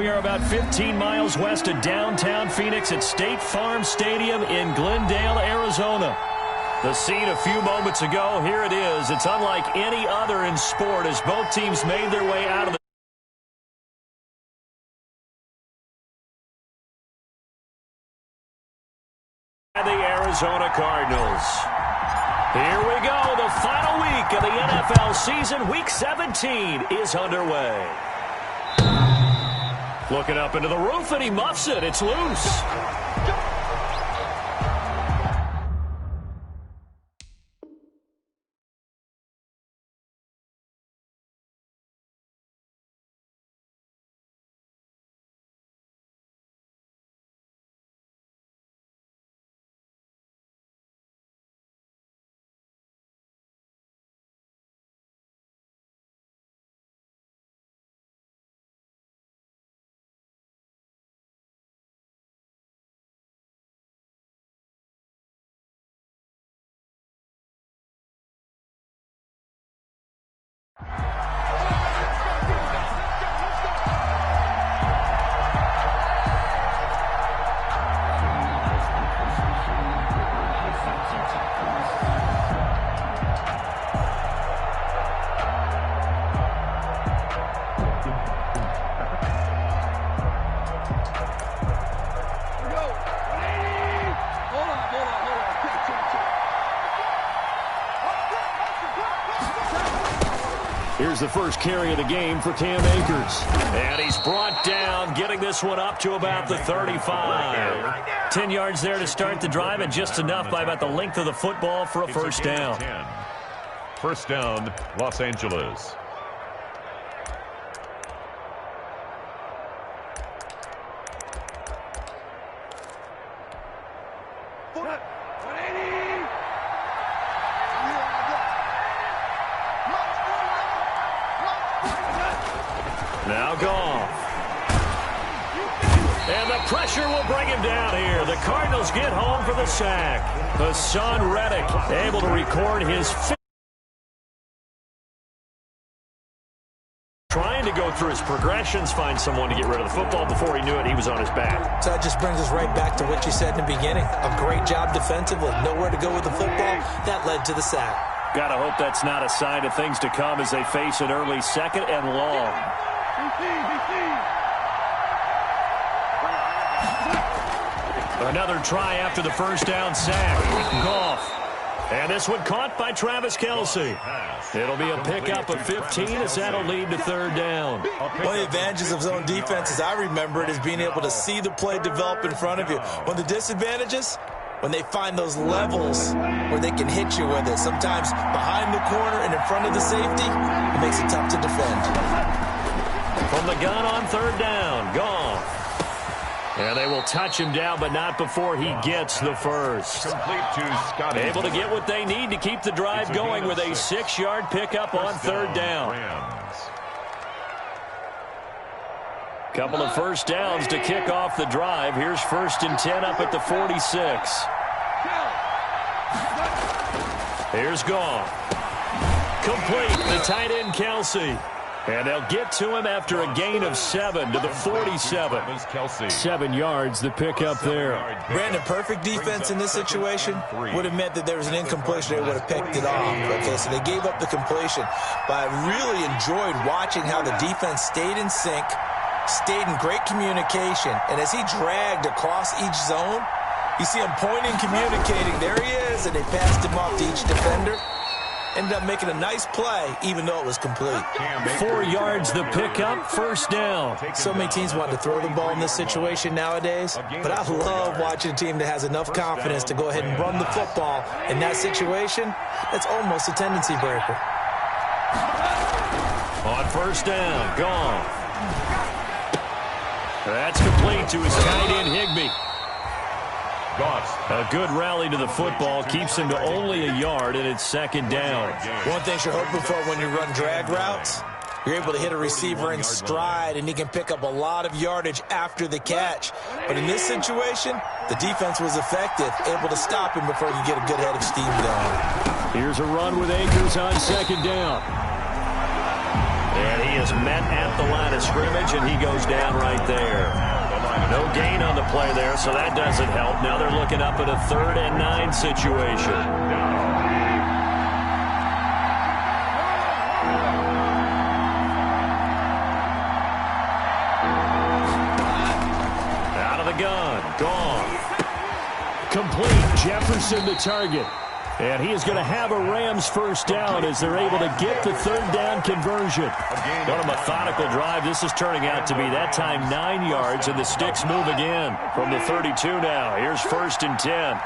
we are about 15 miles west of downtown Phoenix at State Farm Stadium in Glendale, Arizona. The scene a few moments ago, here it is. It's unlike any other in sport as both teams made their way out of the Arizona Cardinals. Here we go. The final week of the NFL season. Week 17 is underway. Looking up into the roof, and he muffs it. It's loose. Here's the first carry of the game for Cam Akers. And he's brought down, getting this one up to about the 35. 10 yards there to start the drive, and just enough by about the length of the football for a first down. First down, Los Angeles. Now Goff. And the pressure will bring him down here. The Cardinals get home for the sack. Hassan Reddick able to record his fifth. Trying to go through his progressions, find someone to get rid of the football. Before he knew it, he was on his back. So that just brings us right back to what you said in the beginning. A great job defensively. Nowhere to go with the football. That led to the sack. Gotta hope that's not a sign of things to come as they face an early second and long. Another try after the first down sack. Goff. And this one caught by Travis Kelce. It'll be a pickup of 15 as that'll lead to third down. One of the advantages of zone defense, as I remember it, is being able to see the play develop in front of you. One of the disadvantages, when they find those levels where they can hit you with it, sometimes behind the corner and in front of the safety, it makes it tough to defend. From the gun on third down, Goff. And they will touch him down, but not before he gets the first. Complete to Scotty. Able to get what they need to keep the drive going with a 6-yard pickup on third down. Couple of first downs to kick off the drive. Here's 1st and 10 up at the 46. Here's Goff. Complete, the tight end Kelce. And they'll get to him after a gain of 7 to the 47. 7 yards, the pickup there. Brandon, perfect defense in this situation would have meant that there was an incompletion. They would have picked it off. Okay, so they gave up the completion. But I really enjoyed watching how the defense stayed in sync, stayed in great communication. And as he dragged across each zone, you see him pointing, communicating. There he is, and they passed him off to each defender. Ended up making a nice play, even though it was complete. 4 yards the pickup, first down. So many teams want to throw the ball in this situation nowadays, but I love watching a team that has enough confidence to go ahead and run the football. In that situation, that's almost a tendency breaker. On first down, Goff. That's complete to his tight end, Higbee. A good rally to the football keeps him to only a yard, and it's second down. One thing you're hoping for when you run drag routes, you're able to hit a receiver in stride, and he can pick up a lot of yardage after the catch. But in this situation, the defense was effective, able to stop him before you get a good head of steam going. Here's a run with Akers on second down. And he is met at the line of scrimmage, and he goes down right there. No gain on the play there, so that doesn't help. Now they're looking up at a 3rd and 9 situation. Out of the gun. Gone. Complete. Jefferson to target. And he is going to have a Rams first down as they're able to get the 3rd down conversion. What a methodical drive. This is turning out to be that time 9 yards, and the sticks move again from the 32 now. Here's 1st and 10.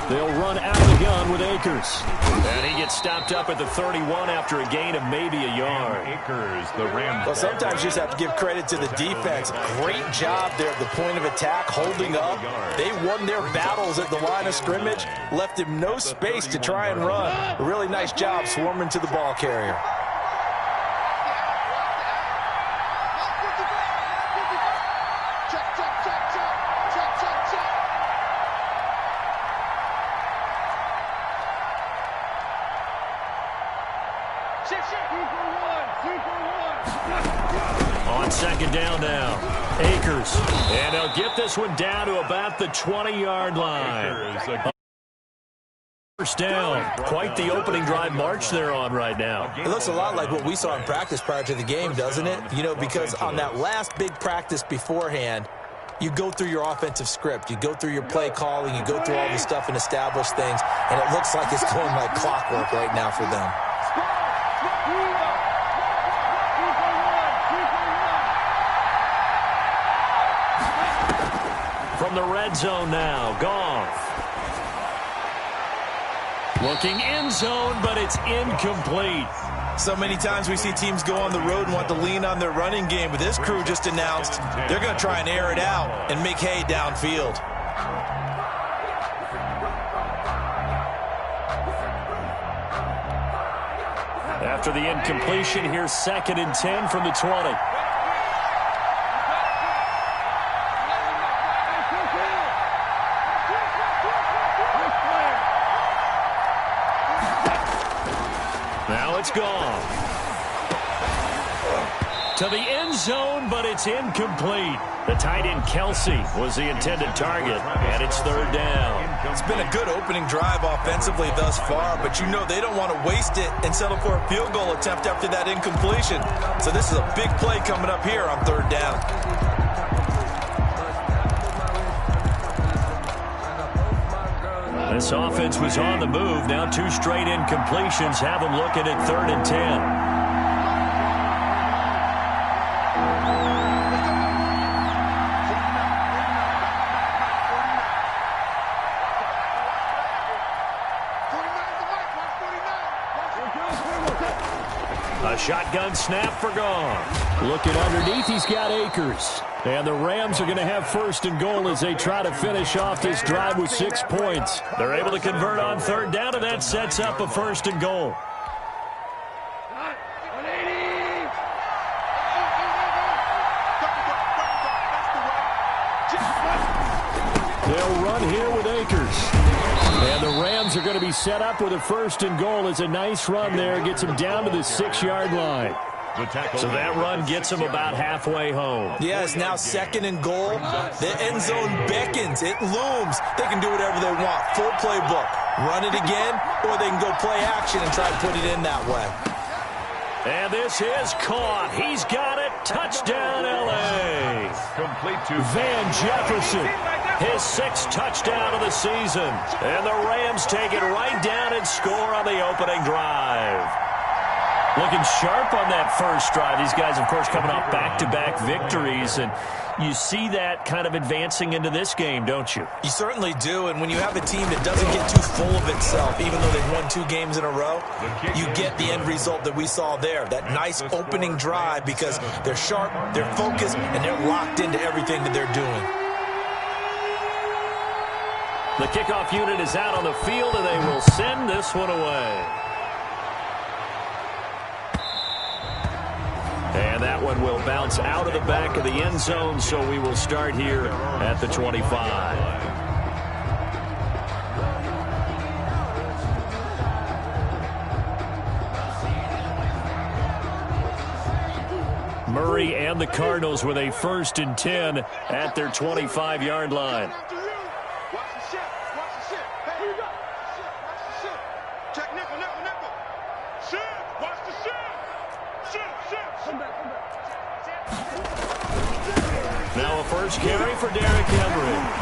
They'll run out of the gun with Akers. And he gets stopped up at the 31 after a gain of maybe a yard. Akers, the Rams. Well, sometimes you just have to give credit to the defense. Great job there at the point of attack, holding up. They won their battles at the line of scrimmage, left him no space to try and run. A really nice job swarming to the ball carrier. On 2nd down now, Akers. And they'll get this one down to about the 20-yard line. First down. Quite the opening drive march they're on right now. It looks a lot like what we saw in practice prior to the game, doesn't it? You know, because on that last big practice beforehand, you go through your offensive script. You go through your play calling. You go through all the stuff and establish things. And it looks like it's going like clockwork right now for them. From the red zone now, Goff. Looking end zone, but it's incomplete. So many times we see teams go on the road and want to lean on their running game, but this crew just announced they're going to try and air it out and make hay downfield. After the incompletion, here's 2nd and 10 from the 20. Now it's gone. To the end zone, but it's incomplete. The tight end, Kelsey, was the intended target, and it's 3rd down. It's been a good opening drive offensively thus far, but you know they don't want to waste it and settle for a field goal attempt after that incompletion. So this is a big play coming up here on 3rd down. This offense was on the move. Now 2 straight incompletions have them looking at 3rd and 10. A shotgun snap for Goff. Looking underneath, he's got Akers. And the Rams are going to have 1st and goal as they try to finish off this drive with 6 points. They're able to convert on 3rd down, and that sets up a 1st and goal. They'll run here with Akers. And the Rams are going to be set up with a 1st and goal as a nice run there. Gets them down to the 6-yard line. So that run gets them about halfway home. Yeah, it's now 2nd and goal. The end zone beckons. It looms. They can do whatever they want. Full playbook. Run it again, or they can go play action and try to put it in that way. And this is caught. He's got it. Touchdown, L.A. Complete to Van Jefferson. His 6th touchdown of the season. And the Rams take it right down and score on the opening drive. Looking sharp on that first drive. These guys, of course, coming off back-to-back victories. And you see that kind of advancing into this game, don't you? You certainly do. And when you have a team that doesn't get too full of itself, even though they've won 2 games in a row, you get the end result that we saw there. That nice opening drive because they're sharp, they're focused, and they're locked into everything that they're doing. The kickoff unit is out on the field, and they will send this one away. And that one will bounce out of the back of the end zone, so we will start here at the 25. Murray and the Cardinals with a 1st and 10 at their 25-yard line. Now a first carry for Derrick Henry.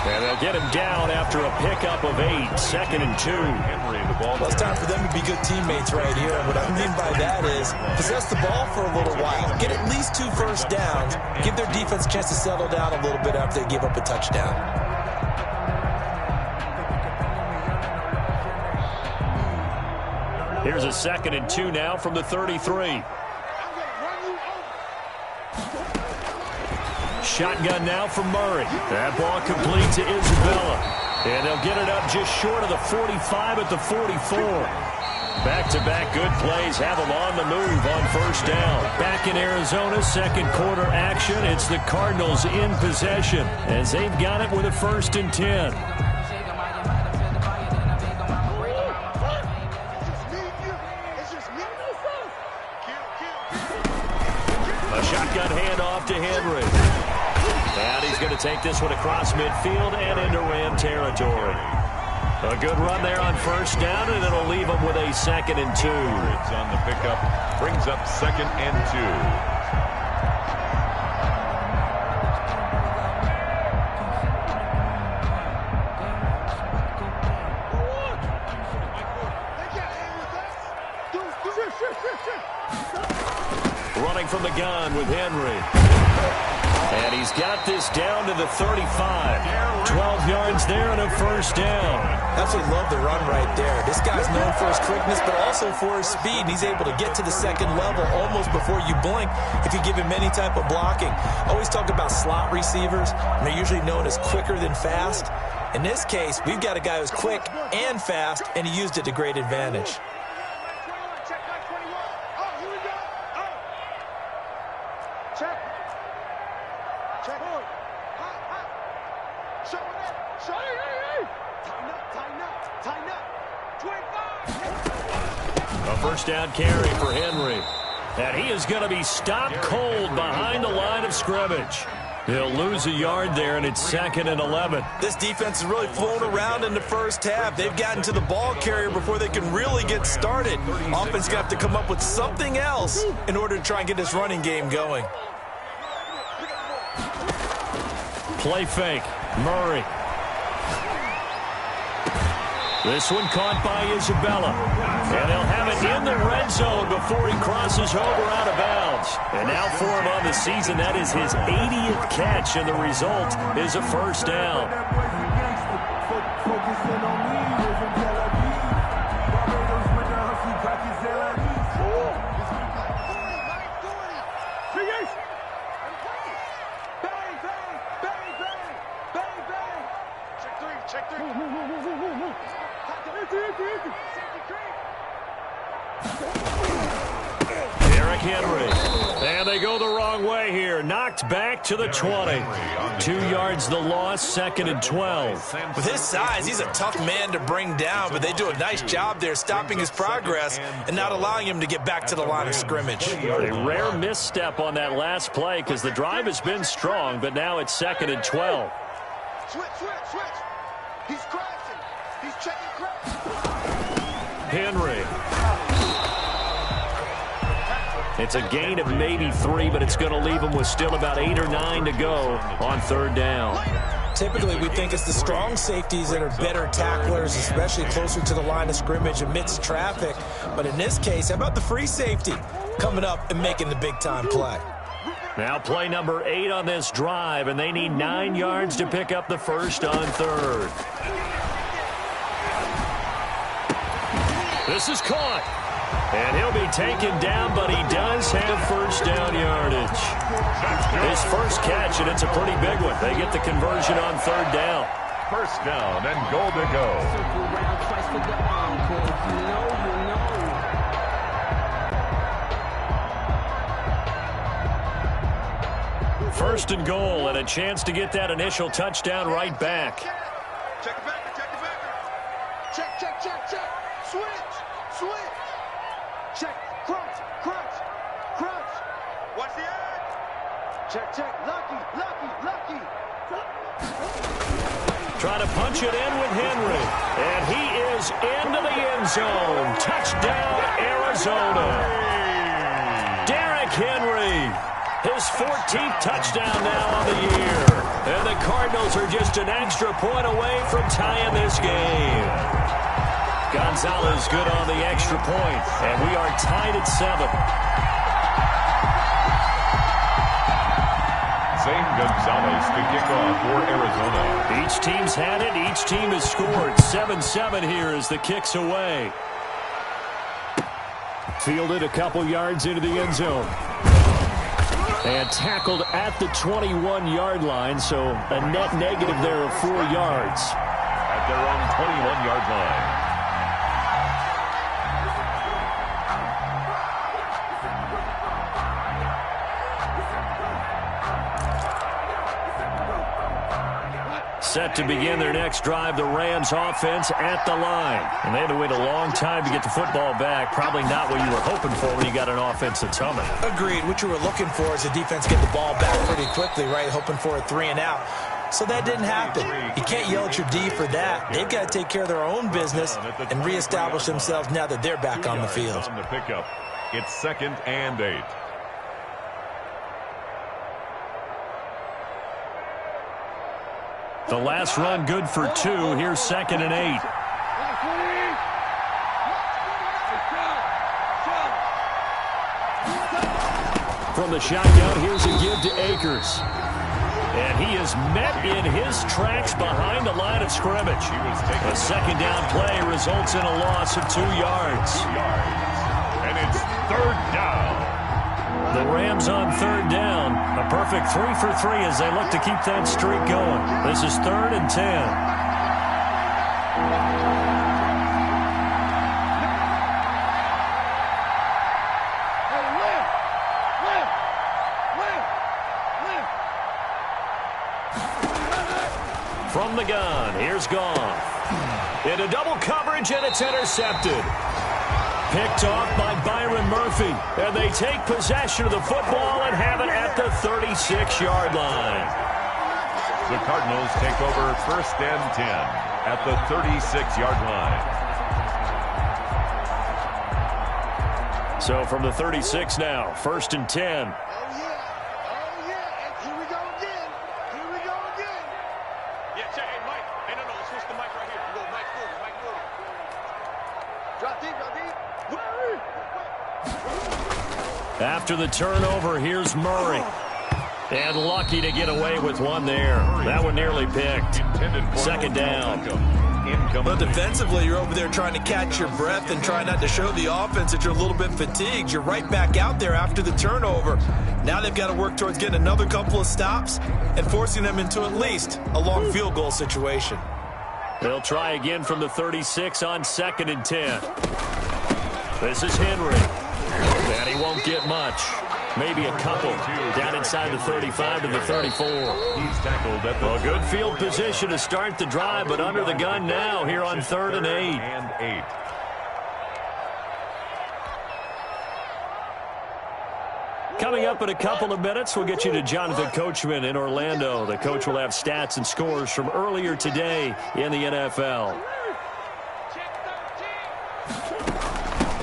And they'll get him down after a pickup of 8, 2nd and 2. Well, it's time for them to be good teammates right here. And what I mean by that is possess the ball for a little while. Get at least 2 first downs. Give their defense a chance to settle down a little bit after they give up a touchdown. Here's a 2nd and 2 now from the 33. Shotgun now from Murray. That ball complete to Isabella. And they'll get it up just short of the 45 at the 44. Back-to-back good plays have them on the move on 1st down. Back in Arizona, 2nd quarter action. It's the Cardinals in possession as they've got it with a 1st and 10. A shotgun handoff to Henry. And he's going to take this one across midfield and into Ram territory. A good run there on 1st down, and it'll leave him with a 2nd and 2. It's on the pickup. Brings up 2nd and 2. Running from the gun with Henry. And he's got this down to the 35. 12 yards there and a 1st down. Absolutely love the run right there. This guy's known for his quickness, but also for his speed. He's able to get to the 2nd level almost before you blink if you give him any type of blocking. Always talk about slot receivers, and they're usually known as quicker than fast. In this case, we've got a guy who's quick and fast, and he used it to great advantage. A 1st down carry for Henry. And he is going to be stopped cold behind the line of scrimmage. He'll lose a yard there, and it's 2nd and 11. This defense has really flown around in the 1st half. They've gotten to the ball carrier before they can really get started. Offense going to have to come up with something else in order to try and get this running game going. Play fake. Murray. This one caught by Isabella. And they'll have it in the red zone before he crosses over out of bounds. And now for him on the season, that is his 80th catch, and the result is a 1st down. Derrick Henry. And they go the wrong way here. Knocked back to the 20. 2 yards the loss, 2nd and 12. With his size, he's a tough man to bring down, but they do a nice job there stopping his progress and not allowing him to get back to the line of scrimmage. A rare misstep on that last play because the drive has been strong, but now it's 2nd and 12. Switch. He's crashing. He's checking crash. Henry. It's a gain of maybe 3, but it's going to leave him with still about 8 or 9 to go on 3rd down. Typically, we think it's the strong safeties that are better tacklers, especially closer to the line of scrimmage amidst traffic. But in this case, how about the free safety coming up and making the big-time play? Now play number 8 on this drive, and they need 9 yards to pick up the 1st on 3rd. This is caught. And he'll be taken down, but he does have 1st down yardage. His 1st catch, and it's a pretty big one. They get the conversion on 3rd down. 1st down and goal to go. 1st and goal, and a chance to get that initial touchdown right back. Check it back. Check. Switch. Check. Crunch. Watch the edge. Check, check. Lucky, lucky, lucky. Trying to punch it in with Henry. And he is into the end zone. Touchdown, Arizona. Derrick Henry. His 14th touchdown now on the year. And the Cardinals are just an extra point away from tying this game. Gonzalez good on the extra point. And we are tied at 7. Zane Gonzalez to kick off for Arizona. Each team's had it. Each team has scored. 7-7 here as the kick's away. Fielded a couple yards into the end zone. And tackled at the 21-yard line, so a net negative there of 4 yards. At their own 21-yard line. Set to begin their next drive, the Rams offense at the line. And they had to wait a long time to get the football back. Probably not what you were hoping for when you got an offense that's humming. Agreed. What you were looking for is the defense get the ball back pretty quickly, right? Hoping for a 3 and out. So that didn't happen. You can't yell at your D for that. They've got to take care of their own business and reestablish themselves now that they're back on the field. On the pickup, it's 2nd and 8. The last run good for 2. Here's 2nd and 8. From the shotgun, here's a give to Akers. And he is met in his tracks behind the line of scrimmage. A 2nd down play results in a loss of 2 yards. And it's 3rd down. The Rams on 3rd down. A perfect 3 for 3 as they look to keep that streak going. This is 3rd and 10. From the gun, here's Goff. Into double coverage, and it's intercepted. Picked off by Byron Murphy. And they take possession of the football and have it at the 36-yard line. The Cardinals take over 1st and 10 at the 36-yard line. So from the 36 now, 1st and 10. Oh, yeah. Oh, yeah. Here we go again. Here we go again. Yeah, check. Hey, Mike. Hey, no. Let's switch the mic right here. Go Mike forward. Mike forward. Drop deep, drop deep. After the turnover, here's Murray. And lucky to get away with one there. That one nearly picked. 2nd down. But defensively, you're over there trying to catch your breath and try not to show the offense that you're a little bit fatigued. You're right back out there after the turnover. Now they've got to work towards getting another couple of stops and forcing them into at least a long field goal situation. They'll try again from the 36 on 2nd and 10. This is Henry. And he won't get much. Maybe a couple. Down inside the 35 to the 34. He's tackled at the a good field position to start the drive, but under the gun now here on 3rd and 8. Coming up in a couple of minutes, we'll get you to Jonathan Coachman in Orlando. The coach will have stats and scores from earlier today in the NFL.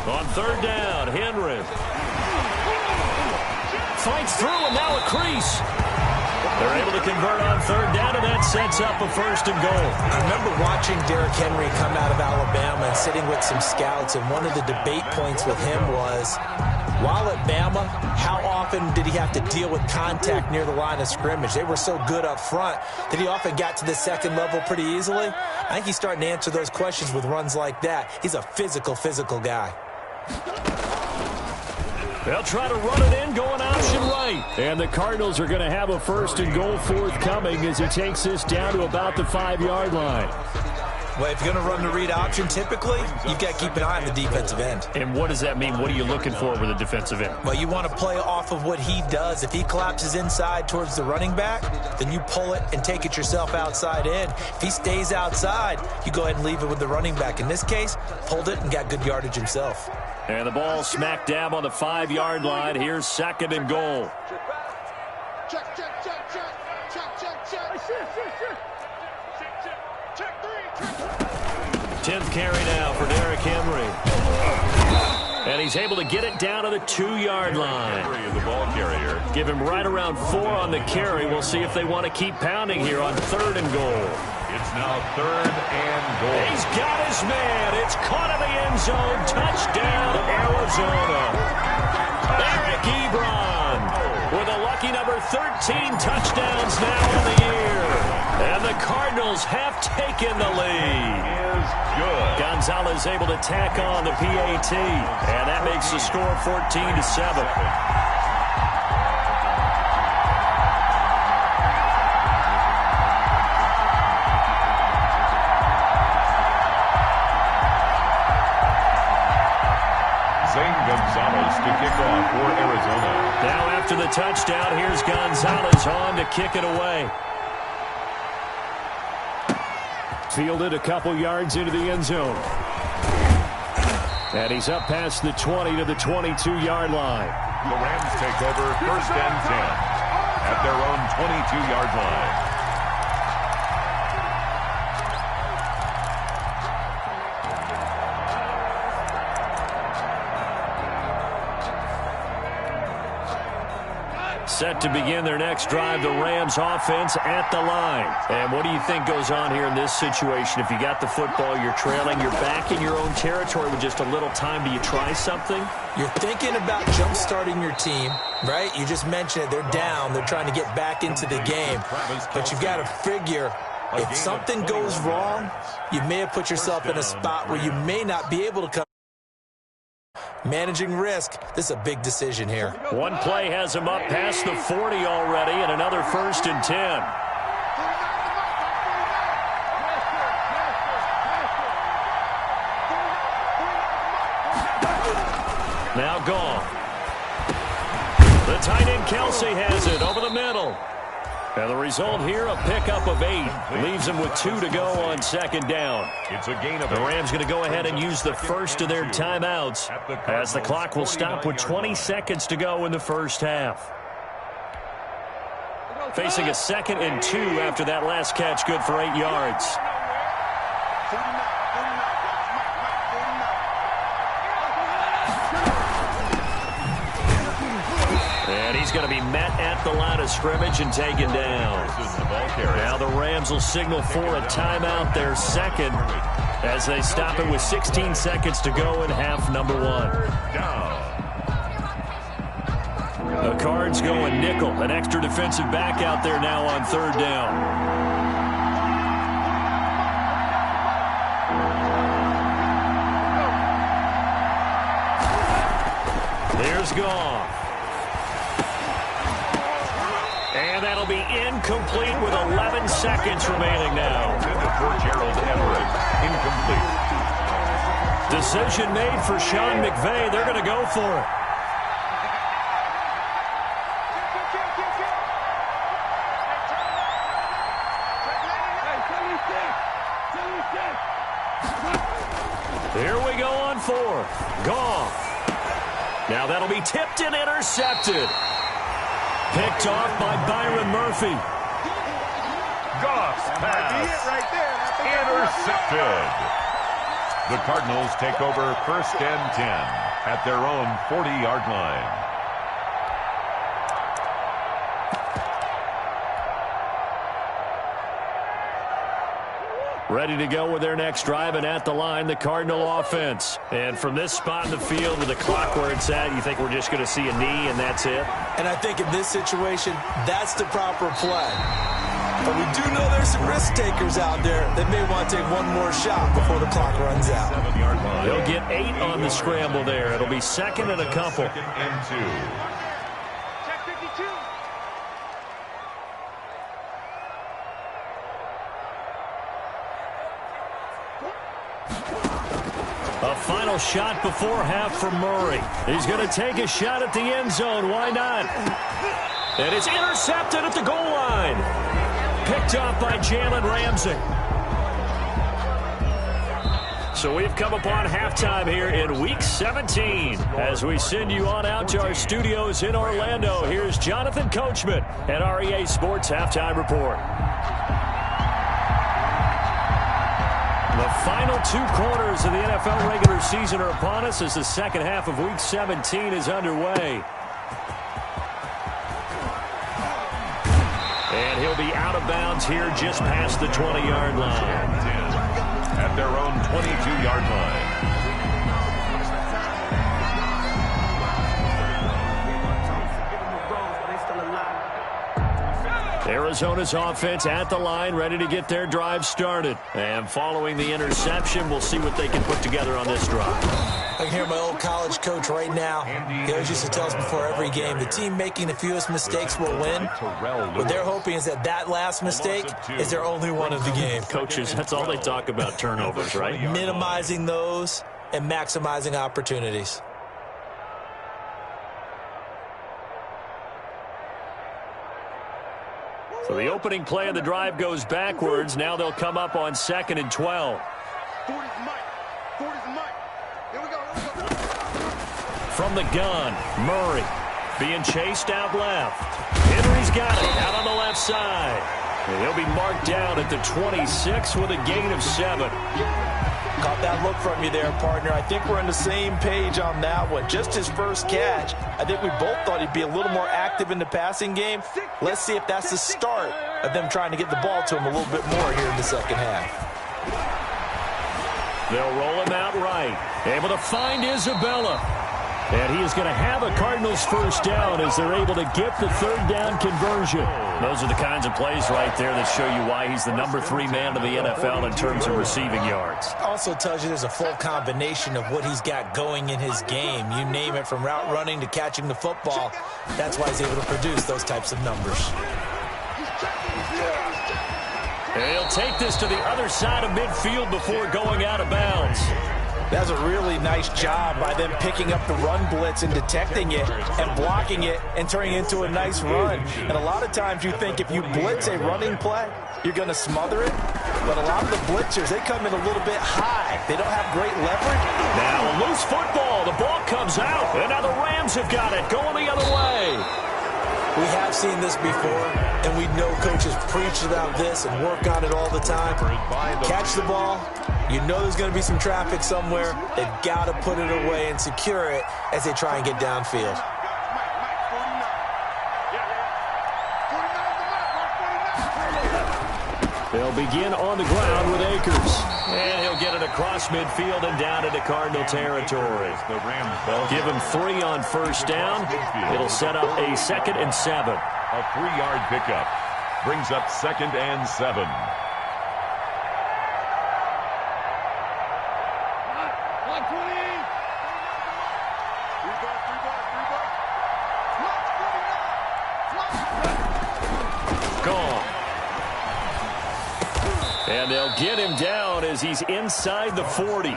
On 3rd down, Henry. Fights through, and now a crease. They're able to convert on 3rd down, and that sets up a 1st and goal. I remember watching Derrick Henry come out of Alabama and sitting with some scouts, and one of the debate points with him was, while at Bama, how often did he have to deal with contact near the line of scrimmage? They were so good up front that he often got to the 2nd level pretty easily. I think he's starting to answer those questions with runs like that. He's a physical guy. They'll try to run it in, going option right. And the Cardinals are going to have a 1st and goal forthcoming as he takes this down to about the 5-yard line. Well, if you're going to run the read option, typically, you've got to keep an eye on the defensive end. And what does that mean? What are you looking for with a defensive end? Well, you want to play off of what he does. If he collapses inside towards the running back, then you pull it and take it yourself outside in. If he stays outside, you go ahead and leave it with the running back. In this case, pulled it and got good yardage himself. And the ball smack dab on the 5-yard line. Here's 2nd and goal. Check, check, check, check. Check, check, check. Check 3. 10th carry now for Derrick Henry. And he's able to get it down to the 2-yard line. Henry, the ball carrier. Give him right around 4 on the carry. We'll see if they want to keep pounding here on 3rd and goal. It's now 3rd and goal. He's got his man. It's caught in the end zone. Touchdown, Arizona. Eric Ebron with a lucky number 13 touchdowns now on the year. And the Cardinals have taken the lead. Is good. Gonzalez able to tack on the PAT. And that makes the score 14-7. Gonzalez to kick off for Arizona. Now after the touchdown, here's Gonzalez on to kick it away. Fielded a couple yards into the end zone. And he's up past the 20 to the 22-yard line. The Rams take over 1st and 10 at their own 22-yard line. Set to begin their next drive, the Rams offense at the line. And what do you think goes on here in this situation? If you got the football, you're trailing, you're back in your own territory with just a little time. Do you try something? You're thinking about jump-starting your team, right? You just mentioned it. They're down. They're trying to get back into the game. But you've got to figure, if something goes wrong, you may have put yourself in a spot where you may not be able to come. Managing risk, this is a big decision here. One play has him up past the 40 already, and another 1st and 10. Now gone. The tight end Kelsey has it over the middle. And the result here, a pickup of 8. Leaves them with 2 to go on 2nd down. It's a gain of The Rams going to go ahead and use the first of their timeouts as the clock will stop with 20 seconds to go in the first half. Facing a 2nd and 2 after that last catch, good for 8 yards. And he's going to be met at the line of scrimmage and taken down. Now the Rams will signal for a timeout, their 2nd, as they stop it with 16 seconds to go in half number 1. The Cards going nickel, an extra defensive back out there now on 3rd down. There's Goff. And that'll be incomplete with 11 seconds remaining now. Incomplete. Decision made for Sean McVay. They're going to go for it. Here we go on 4th. Goff. Now that'll be tipped and intercepted. Picked off by Byron Murphy. Goff's pass. Right there. Intercepted. The Cardinals take over 1st and 10 at their own 40-yard line. Ready to go with their next drive, and at the line, the Cardinal offense. And from this spot in the field with the clock where it's at, you think we're just going to see a knee and that's it? And I think in this situation, that's the proper play. But we do know there's some risk takers out there that may want to take one more shot before the clock runs out. They'll get 8 on the scramble there. It'll be 2nd and a couple. 2nd and 2. A final shot before half for Murray. He's going to take a shot at the end zone. Why not? And it's intercepted at the goal line. Picked off by Jalen Ramsey. So we've come upon halftime here in Week 17. As we send you on out to our studios in Orlando, here's Jonathan Coachman at REA Sports Halftime Report. The final 2 quarters of the NFL regular season are upon us as the second half of Week 17 is underway. And he'll be out of bounds here just past the 20-yard line. At their own 22-yard line. Arizona's offense at the line, ready to get their drive started. And following the interception, we'll see what they can put together on this drive. I can hear my old college coach right now. He always used to tell us before every game, the team making the fewest mistakes will win. What they're hoping is that that last mistake is their only one of the game. Coaches, that's all they talk about, turnovers, right? Minimizing those and maximizing opportunities. So the opening play of the drive goes backwards. Now they'll come up on 2nd and 12. From the gun, Murray being chased out left. Henry's got it out on the left side. And he'll be marked down at the 26 with a gain of 7. Caught that look from you there, partner. I think we're on the same page on that one. Just his first catch. I think we both thought he'd be a little more active in the passing game. Let's see if that's the start of them trying to get the ball to him a little bit more here in the second half. They'll roll him out right. Able to find Isabella. And he is going to have a Cardinals first down as they're able to get the third down conversion. Those are the kinds of plays right there that show you why he's the number 3 man of the NFL in terms of receiving yards. Also tells you there's a full combination of what he's got going in his game. You name it, from route running to catching the football. That's why he's able to produce those types of numbers. And he'll take this to the other side of midfield before going out of bounds. That's a really nice job by them picking up the run blitz and detecting it and blocking it and turning it into a nice run. And a lot of times you think if you blitz a running play, you're going to smother it. But a lot of the blitzers, they come in a little bit high. They don't have great leverage. Now a loose football. The ball comes out. And now the Rams have got it going the other way. We have seen this before, and we know coaches preach about this and work on it all the time. Catch the ball. You know there's going to be some traffic somewhere. They've got to put it away and secure it as they try and get downfield. They'll begin on the ground with Akers. And he'll get it across midfield and down into Cardinal territory. Give him 3 on first down. It'll set up a 2nd and 7. A 3-yard pickup brings up 2nd and 7. And they'll get him down as he's inside the 40.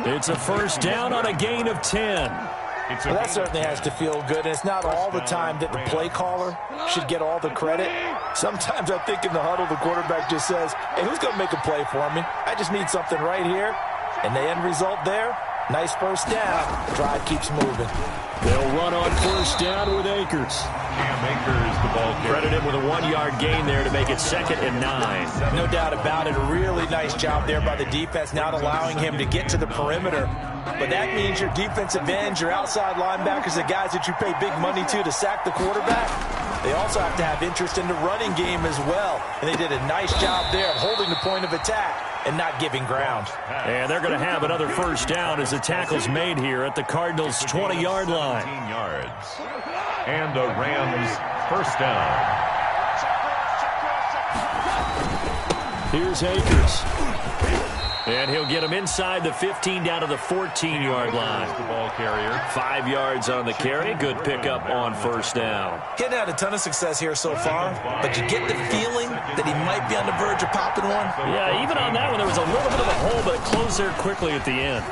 It's a first down on a gain of 10. Well, that certainly has to feel good, and it's not all the time that the play caller should get all the credit. Sometimes I think in the huddle, the quarterback just says, hey, who's going to make a play for me? I just need something right here. And the end result there, nice first down. Drive keeps moving. They'll run on first down with Akers. Akers, the ball carrier. Credit him with a 1-yard gain there to make it 2nd and 9. No doubt about it. A really nice job there by the defense, not allowing him to get to the perimeter. But that means your defensive ends, your outside linebackers, the guys that you pay big money to sack the quarterback, they also have to have interest in the running game as well. And they did a nice job there of holding the point of attack and not giving ground. And they're going to have another first down as the tackle's made here at the Cardinals' 20-yard line. 15 yards. And a Rams first down. Here's Akers. And he'll get him inside the 15 down to the 14-yard line. The ball carrier. 5 yards on the carry. Good pickup on first down. Getting had a ton of success here so far, but you get the feeling that he might be on the verge of popping one. Yeah, even on that one, there was a little bit of a hole, but it closed there quickly at the end.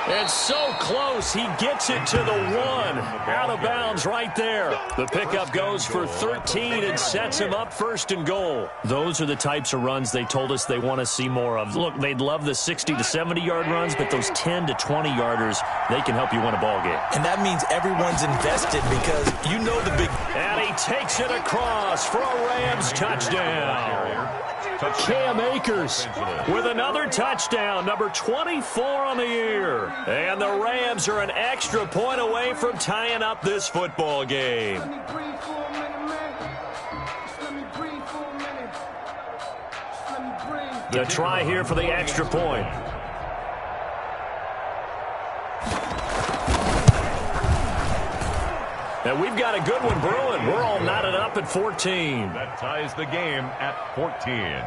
It's so close. He gets it to the 1. Out of bounds right there. The pickup goes for 13 and sets him up 1st and goal. Those are the types of runs they told us they want to see more of. Look, they'd love the 60 to 70-yard runs, but those 10 to 20-yarders, they can help you win a ball game. And that means everyone's invested because you know the big... And he takes it across for a Rams touchdown. Cam Akers with another touchdown, number 24 on the year. And the Rams are an extra point away from tying up this football game. The try here for the extra point. And we've got a good one brewing. We're all knotted up at 14. That ties the game at 14.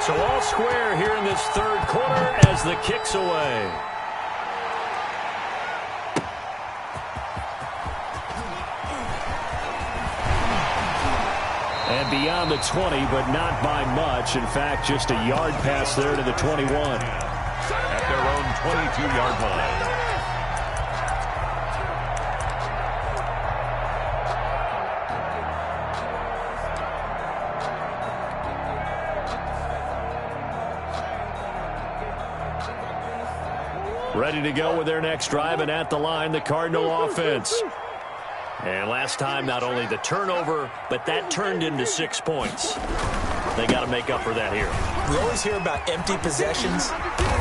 So all square here in this 3rd quarter as the kick's away. And beyond the 20, but not by much. In fact, just a yard pass there to the 21. At their own 22-yard line. Ready to go with their next drive, and at the line, the Cardinal offense. And last time, not only the turnover, but that turned into 6 points. They got to make up for that here. We always hear about empty possessions,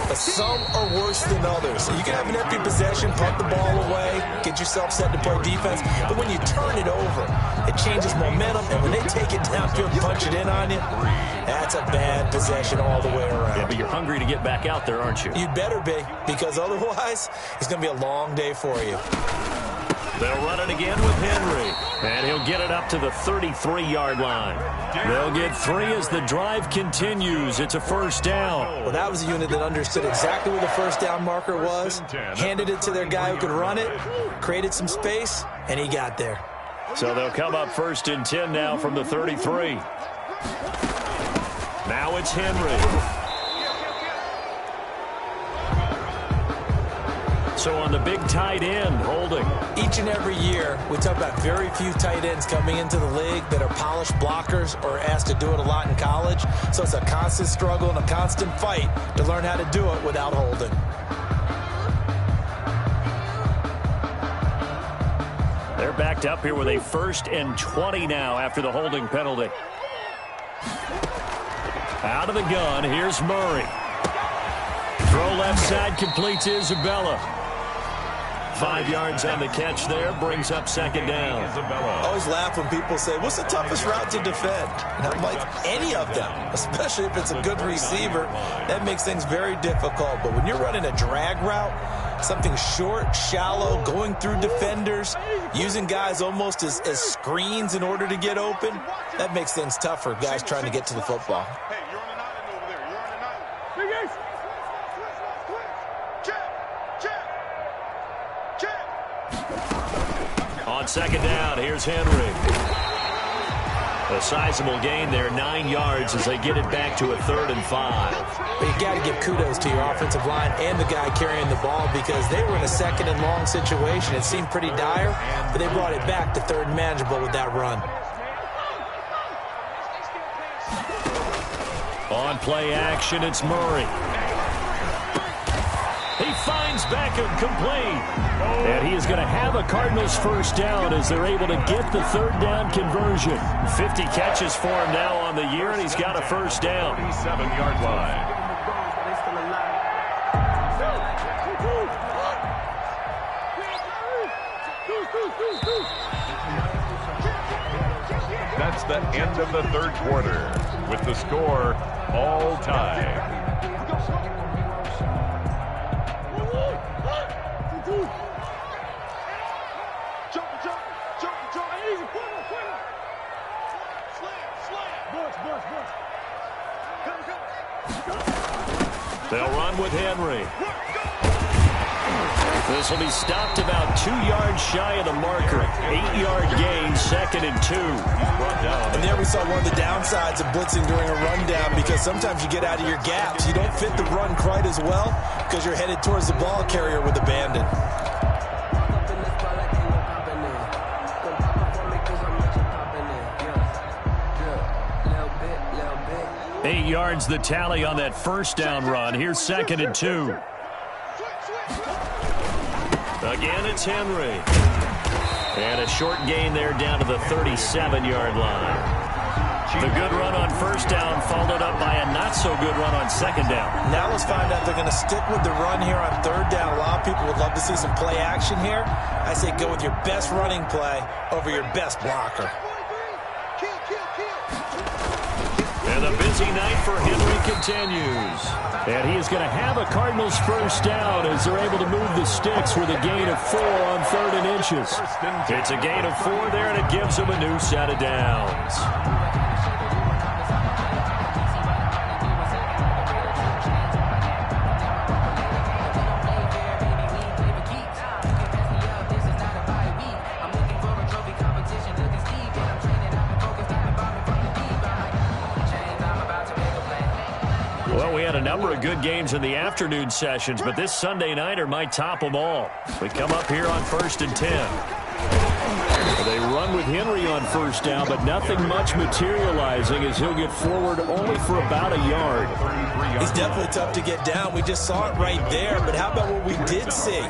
but some are worse than others. So you can have an empty possession, punt the ball away, get yourself set to play defense, but when you turn it over, it changes momentum, and when they take it downfield and punch it in on you, that's a bad possession all the way around. Yeah, but you're hungry to get back out there, aren't you? You better be, because otherwise, it's going to be a long day for you. They'll run it again with Henry, and he'll get it up to the 33-yard line. They'll get 3 as the drive continues. It's a 1st down. Well, that was a unit that understood exactly where the 1st down marker was, handed it to their guy who could run it, created some space, and he got there. So they'll come up 1st and 10 now from the 33. Now it's Henry. So on the big tight end, holding. Each and every year, we talk about very few tight ends coming into the league that are polished blockers or asked to do it a lot in college. So it's a constant struggle and a constant fight to learn how to do it without holding. They're backed up here with a 1st and 20 now after the holding penalty. Out of the gun, here's Murray. Throw left side, completes Isabella. 5 yards on the catch there, brings up 2nd down. I always laugh when people say, what's the toughest route to defend? And I'm like, any of them, especially if it's a good receiver. That makes things very difficult. But when you're running a drag route, something short, shallow, going through defenders, using guys almost as screens in order to get open, that makes things tough for guys trying to get to the football. Hey, you're on an island over there. You're on an island. On 2nd down, here's Henry. A sizable gain there, 9 yards as they get it back to a 3rd and 5. But you got to give kudos to your offensive line and the guy carrying the ball because they were in a 2nd and long situation. It seemed pretty dire, but they brought it back to 3rd and manageable with that run. On play action, it's Murray. He finds Beckham complete. And he is going to have a Cardinals 1st down as they're able to get the 3rd down conversion. 50 catches for him now on the year, and he's got a 1st down. 7-yard line. That's the end of the 3rd quarter with the score all tied. They'll run with Henry. This will be stopped about 2 yards shy of the marker. 8-yard gain, 2nd and 2. And there we saw one of the downsides of blitzing during a rundown, because sometimes you get out of your gaps. You don't fit the run quite as well because you're headed towards the ball carrier with abandon. 8 yards the tally on that first down run. Here's 2nd and 2. Again, it's Henry. And a short gain there down to the 37-yard line. The good run on first down followed up by a not-so-good run on second down. Now let's find out if they're going to stick with the run here on third down. A lot of people would love to see some play action here. I say go with your best running play over your best blocker. And the busy night for Henry continues. And he is going to have a Cardinals first down as they're able to move the sticks with a gain of 4 on 3rd and inches. It's a gain of 4 there, and it gives them a new set of downs. Well, we had a number of good games in the afternoon sessions, but this Sunday nighter might top them all. We come up here on 1st and 10. They run with Henry on first down, but nothing much materializing as he'll get forward only for about a yard. He's definitely tough to get down. We just saw it right there, but how about what we did see?